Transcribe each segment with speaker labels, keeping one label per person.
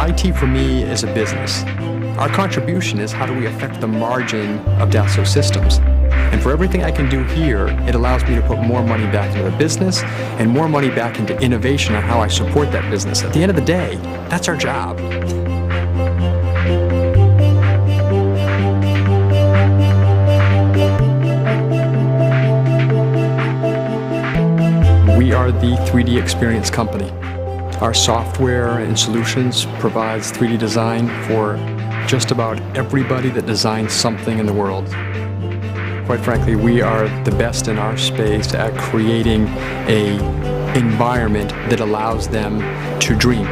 Speaker 1: IT for me is a business. Our contribution is how do we affect the margin of Dassault systems. And for everything I can do here, it allows me to put more money back into the business and more money back into innovation on how I support that business. At the end of the day, that's our job. We are the 3D experience company. Our software and solutions provides 3D design for just about everybody that designs something in the world. Quite frankly, we are the best in our space at creating an environment that allows them to dream.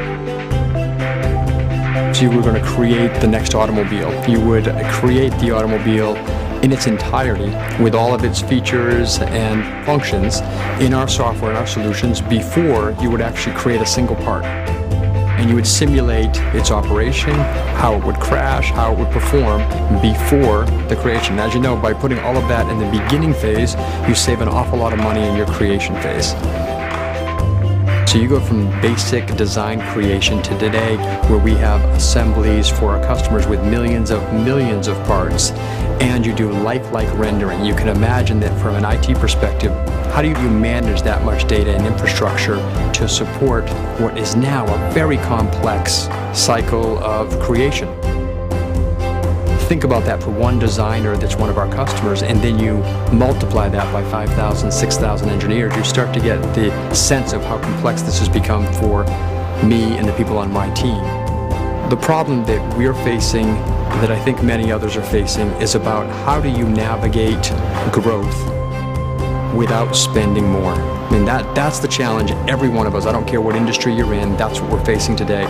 Speaker 1: So you were going to create the next automobile. You would create the automobile in its entirety with all of its features and functions in our software and our solutions before you would actually create a single part. And you would simulate its operation, how it would crash, how it would perform before the creation. As you know, by putting all of that in the beginning phase, you save an awful lot of money in your creation phase. So you go from basic design creation to today where we have assemblies for our customers with millions of parts, and you do lifelike rendering. You can imagine that from an IT perspective, how do you manage that much data and infrastructure to support what is now a very complex cycle of creation? Think about that for one designer that's one of our customers, and then you multiply that by 5,000, 6,000 engineers. You start to get the sense of how complex this has become for me and the people on my team. The problem that we're facing, that I think many others are facing, is about how do you navigate growth without spending more. I mean, that's the challenge. Every one of us, I don't care what industry you're in, that's what we're facing today.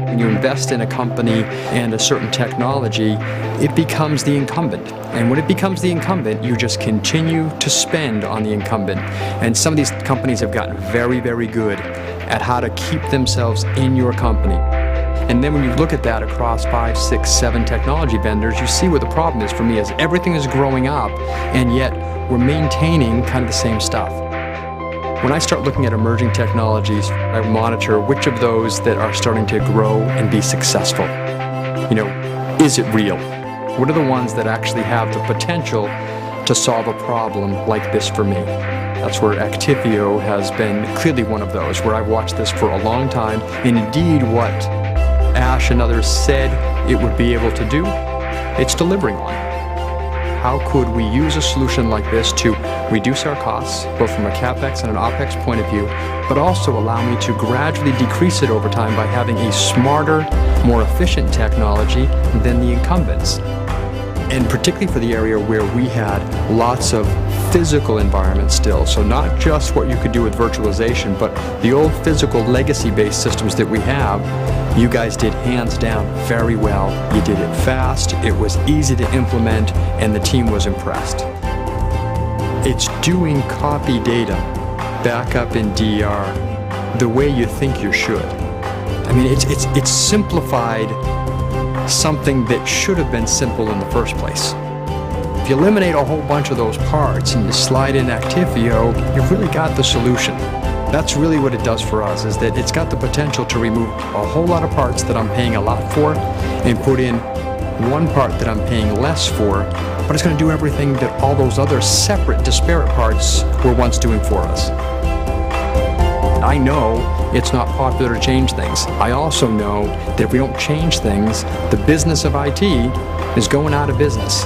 Speaker 1: When you invest in a company and a certain technology, it becomes the incumbent. And when it becomes the incumbent, you just continue to spend on the incumbent. And some of these companies have gotten very, very good at how to keep themselves in your company. And then when you look at that across 5, 6, 7 technology vendors, you see what the problem is for me is everything is growing up, and yet we're maintaining kind of the same stuff. When I start looking at emerging technologies, I monitor which of those that are starting to grow and be successful. You know, is it real? What are the ones that actually have the potential to solve a problem like this for me? That's where Actifio has been clearly one of those, where I've watched this for a long time, and indeed what Ash and others said it would be able to do, it's delivering on. How could we use a solution like this to reduce our costs, both from a CapEx and an OpEx point of view, but also allow me to gradually decrease it over time by having a smarter, more efficient technology than the incumbents? And particularly for the area where we had lots of physical environments still, so not just what you could do with virtualization, but the old physical legacy-based systems that we have, you guys did hands down very well. You did it fast, it was easy to implement, and the team was impressed. It's doing copy data back up in DR the way you think you should. I mean, it's simplified something that should have been simple in the first place. If you eliminate a whole bunch of those parts and you slide in Actifio, you've really got the solution. That's really what it does for us, is that it's got the potential to remove a whole lot of parts that I'm paying a lot for and put in one part that I'm paying less for, but it's going to do everything that all those other separate, disparate parts were once doing for us. I know it's not popular to change things. I also know that if we don't change things, the business of IT is going out of business.